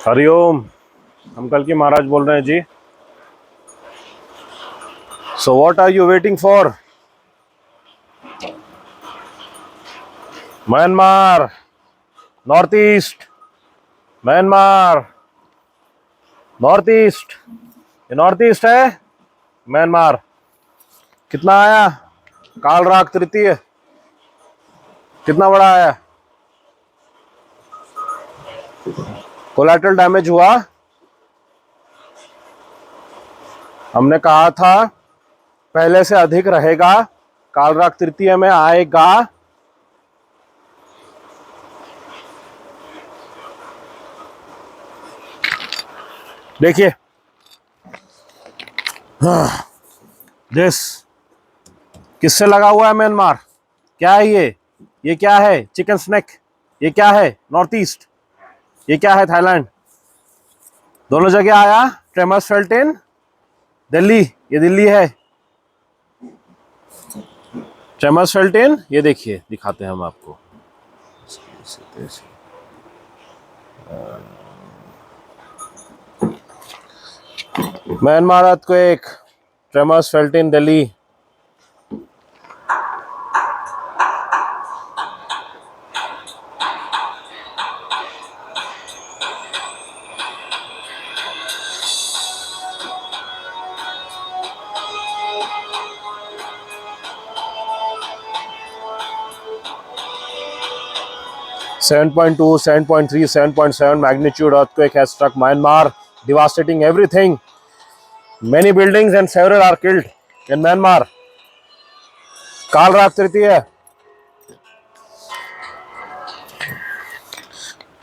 हरिओम। हम कल की महाराज बोल रहे हैं जी। So what are you waiting for? Myanmar, north east, Myanmar, north east. ये नॉर्थ ईस्ट है म्यांमार। कितना आया? काल राग तृतीय कितना बड़ा आया? कोलैटरल डैमेज हुआ। हमने कहा था पहले से अधिक रहेगा, काल राग तृतीय में आएगा। देखिए दिस किससे लगा हुआ है म्यांमार? क्या है ये क्या है? Chicken snack. ये क्या है? North east. ये क्या है? थाईलैंड। दोनों जगह आया। Tremors felt in Delhi. ये दिल्ली है। ट्रेमर्स फेल्ट इन, ये देखिए, दिखाते हैं हम आपको। Myanmar earthquake, tremors felt in Delhi. Seven point two, 7.3, 7.7 magnitude earthquake has struck Myanmar, devastating everything. Many buildings and several are killed in Myanmar. काल रात तृतीय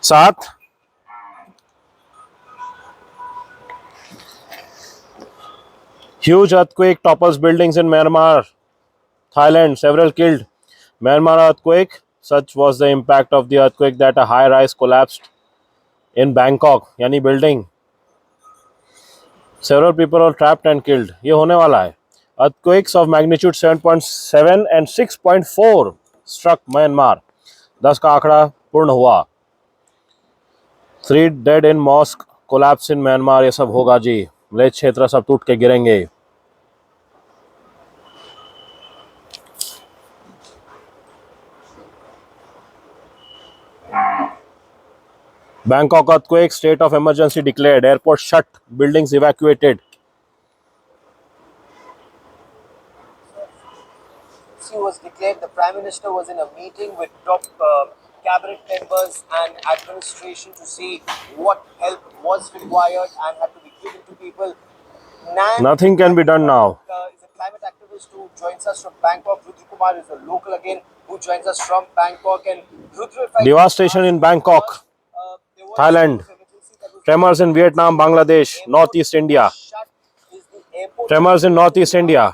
7। Huge earthquake topples buildings in Myanmar, Thailand. Several killed. Myanmar earthquake. Such was the impact of the earthquake that a high rise collapsed in Bangkok. यानी building. Several people were trapped and killed. ये होने वाला है. Earthquakes of magnitude 7.7 and 6.4 struck Myanmar. 10 का आंकड़ा पूर्ण हुआ. 3 dead in mosque collapse in Myanmar. ये सब होगा जी. मलय क्षेत्र सब टूट के गिरेंगे. Bangkok earthquake, state of emergency declared. Airport shut, buildings evacuated. Was declared. The Prime Minister was in a meeting with top cabinet members and administration to see what help was required and had to be given to people. Nothing can be done now. Is a climate activist who joins us from Bangkok. Rudra Kumar is a local again who joins us from Bangkok. And Rudra, devastation in Bangkok, Thailand. Tremors in Vietnam, Bangladesh, Northeast India. Tremors in Northeast India.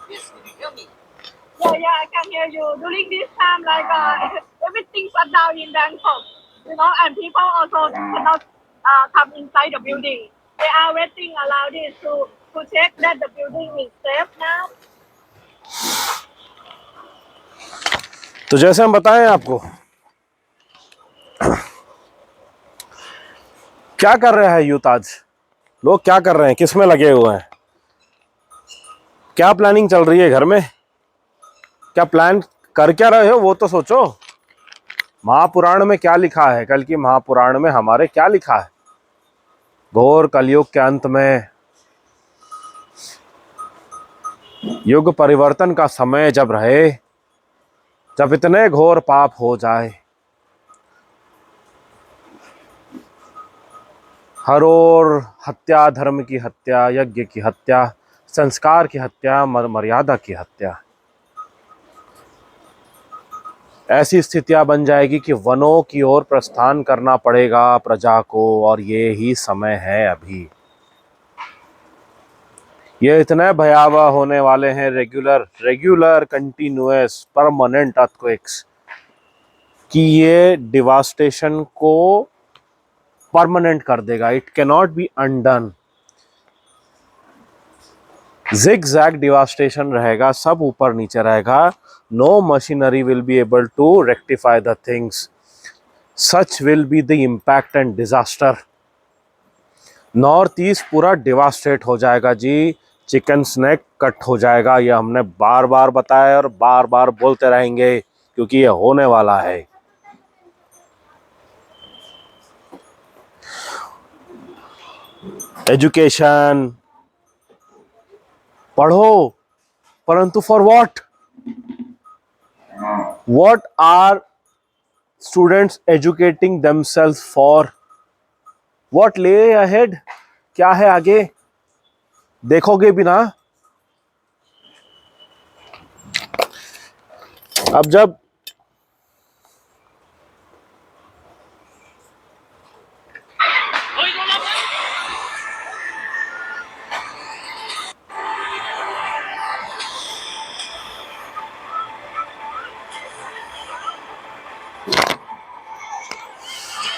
Yes, can you hear me? Yeah, I can hear you. During this time, everything shut down in Bangkok, and people also cannot come inside the building. They are waiting around it to check that the building is safe now. तो जैसे हम बताएं आपको, क्या कर रहे हैं youth आज? लोग क्या कर रहे हैं? किस में लगे हुए हैं? क्या प्लानिंग चल रही है घर में? क्या प्लान कर क्या रहे हो वो तो सोचो। महापुराण में क्या लिखा है? कल की महापुराण में हमारे क्या लिखा है? घोर कलयुग के अंत में, युग परिवर्तन का समय जब रहे, जब इतने घोर पाप हो जाए, हर ओर हत्या, धर्म की हत्या, यज्ञ की हत्या, संस्कार की हत्या, मर्यादा की हत्या, ऐसी स्थितियां बन जाएगी कि वनों की ओर प्रस्थान करना पड़ेगा प्रजा को। और ये ही समय है अभी। ये इतने भयावह होने वाले हैं, रेगुलर कंटिन्यूअस परमानेंट अर्थक्वेक्स, कि ये डिवास्टेशन को परमानेंट कर देगा। It can not be undone. Zig zag devastation रहेगा, सब ऊपर नीचे रहेगा. No machinery will be able to rectify the things. Such will be the impact and disaster. North east पूरा डिवास्टेट हो जाएगा जी. चिकन स्नैक कट हो जाएगा. ये हमने बार बार बताया और बार बार बोलते रहेंगे क्योंकि ये होने वाला है. एजुकेशन पढ़ो, परंतु for what are students educating themselves for? What lay ahead, क्या है आगे, देखोगे भी ना. अब जब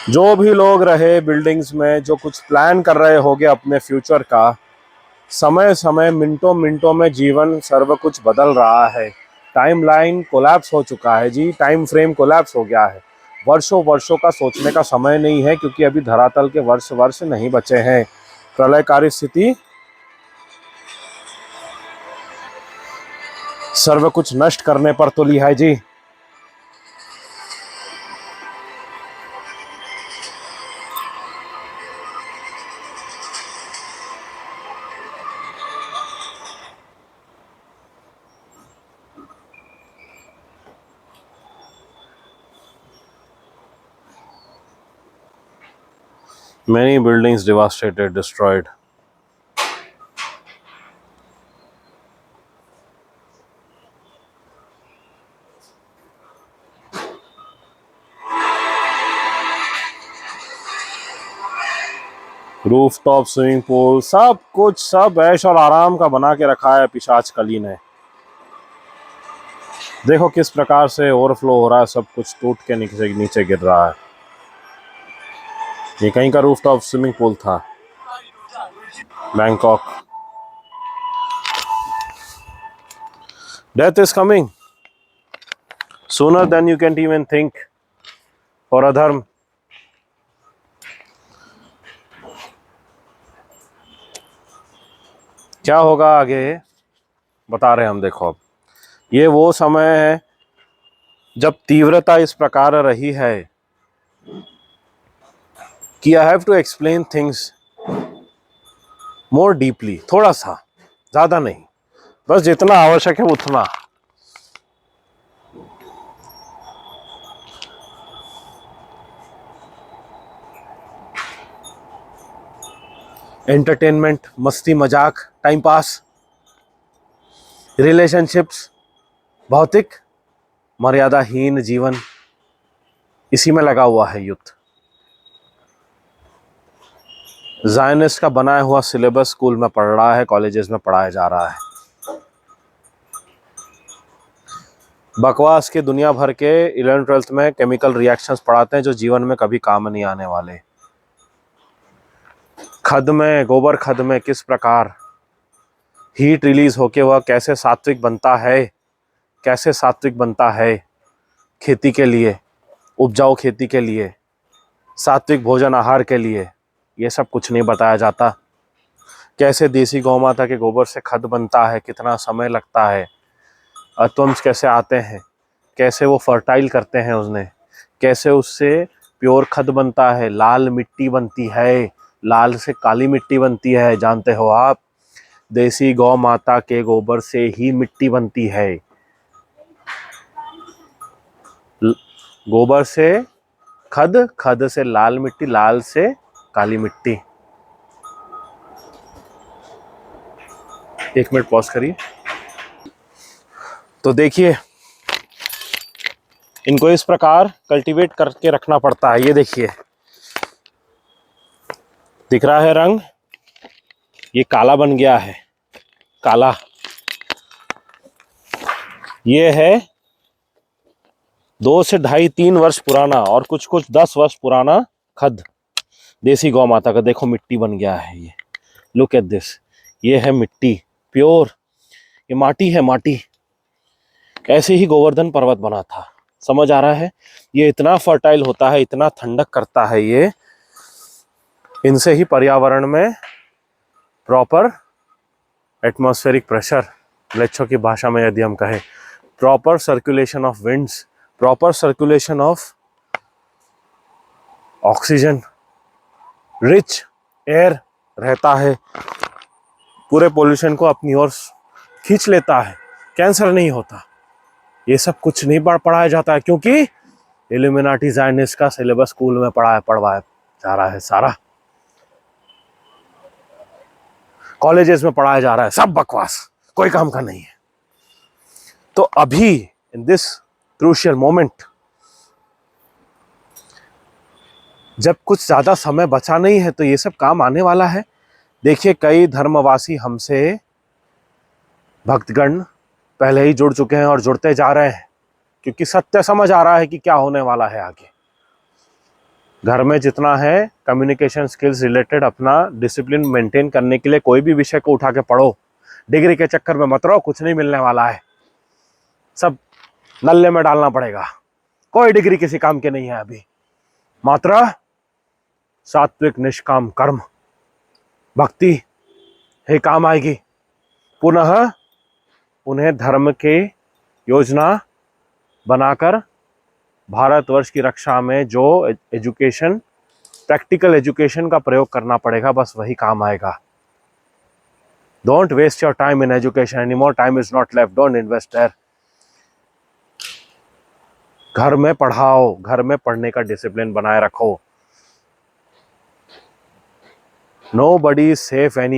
जो भी लोग रहे बिल्डिंग्स में, जो कुछ प्लान कर रहे होंगे अपने फ्यूचर का, समय समय मिनटों मिनटों में जीवन सर्व कुछ बदल रहा है. टाइमलाइन कोलैप्स हो चुका है जी. टाइम फ्रेम कोलैप्स हो गया है. वर्षों वर्षों का सोचने का समय नहीं है क्योंकि अभी धरातल के वर्ष वर्ष नहीं बचे हैं. प्रलयकारी स्थिति सर्व कुछ नष्ट करने पर तुली है जी. Many buildings devastated, destroyed. Rooftop, swimming pool, सब कुछ सब ऐश और आराम का बना के रखा है पिशाच कली ने. देखो किस प्रकार से ओवरफ्लो हो रहा है, सब कुछ टूट के नीचे नीचे गिर रहा है. ये कहीं का रूफटॉप स्विमिंग पूल था, Bangkok. Death is coming sooner than you can even think. For अधर्म, क्या होगा आगे बता रहे हम. देखो अब ये वो समय है जब तीव्रता इस प्रकार रही है कि I have to explain things more deeply. थोड़ा सा, ज़्यादा नहीं, बस जितना आवश्यक है उतना. एंटरटेनमेंट, मस्ती मजाक, टाइम पास, रिलेशनशिप्स, भौतिक मर्यादाहीन जीवन, इसी में लगा हुआ है युद्ध. जायनिस्ट का बनाया हुआ सिलेबस स्कूल में पढ़ रहा है, कॉलेजेस में पढ़ाया जा रहा है. बकवास के दुनिया भर के 11th-12th में केमिकल रिएक्शंस पढ़ाते हैं जो जीवन में कभी काम नहीं आने वाले. खद में, गोबर खद में किस प्रकार हीट रिलीज होके वह कैसे सात्विक बनता है, कैसे सात्विक बनता है खेती के लिए, उपजाऊ खेती के लिए, सात्विक भोजन आहार के लिए, ये सब कुछ नहीं बताया जाता. कैसे देसी गौ माता के गोबर से खद बनता है, कितना समय लगता है, अत्वंश कैसे आते हैं, कैसे वो फर्टाइल करते हैं उसने, कैसे उससे प्योर खद बनता है, लाल मिट्टी बनती है, लाल से काली मिट्टी बनती है. जानते हो आप, देसी गौ माता के गोबर से ही मिट्टी बनती है. गोबर से खद, खद से लाल मिट्टी, लाल से काली मिट्टी. एक मिनट पॉज करिए. तो देखिए इनको इस प्रकार कल्टीवेट करके रखना पड़ता है. ये देखिए दिख रहा है रंग, ये काला बन गया है, काला. ये है 2 से 2.5-3 वर्ष पुराना और कुछ कुछ 10 वर्ष पुराना खद देसी गौ माता का. देखो मिट्टी बन गया है ये. Look at this. ये है मिट्टी, प्योर, ये माटी है, माटी। ऐसे ही गोवर्धन पर्वत बना था, समझ आ रहा है? ये इतना फर्टाइल होता है, इतना ठंडक करता है ये, इनसे ही पर्यावरण में प्रॉपर एटमॉस्फेरिक प्रेशर, लेच्छों की भाषा में यदि हम कहें, proper circulation of winds, proper circulation of oxygen, rich air रहता है, पूरे पोल्यूशन को अपनी ओर खींच लेता है, कैंसर नहीं होता। ये सब कुछ नहीं पढ़ाया जाता है, क्योंकि इल्यूमिनाटी ज़ायनिस्ट का सिलेबस स्कूल में पढ़वाया जा रहा है, सारा कॉलेजेस में पढ़ाया जा रहा है, सब बकवास, कोई काम का नहीं है। तो अभी इन दिस क्रूशियल मोमेंट, जब कुछ ज्यादा समय बचा नहीं है, तो ये सब काम आने वाला है। देखिए, कई धर्मवासी हमसे भक्तगण पहले ही जुड़ चुके हैं और जुड़ते जा रहे हैं, क्योंकि सत्य समझ आ रहा है कि क्या होने वाला है आगे। घर में जितना है कम्युनिकेशन स्किल्स रिलेटेड, अपना डिसिप्लिन मेंटेन करने के लिए कोई भी विषय को उठा के पढ़ो, डिग्री के चक्कर में मत रहो, कुछ नहीं मिलने वाला है, सब नल्ले में डालना पड़ेगा। कोई डिग्री किसी काम की नहीं है अभी, मात्र सात्विक निष्काम कर्म भक्ति ही काम आएगी। पुनः उन्हें धर्म के योजना बनाकर भारतवर्ष की रक्षा में जो एजुकेशन, प्रैक्टिकल एजुकेशन का प्रयोग करना पड़ेगा, बस वही काम आएगा। Don't waste your time in education any more, time is not left, don't invest there. घर में पढ़ाओ, घर में पढ़ने का डिसिप्लिन बनाए रखो। Nobody is safe any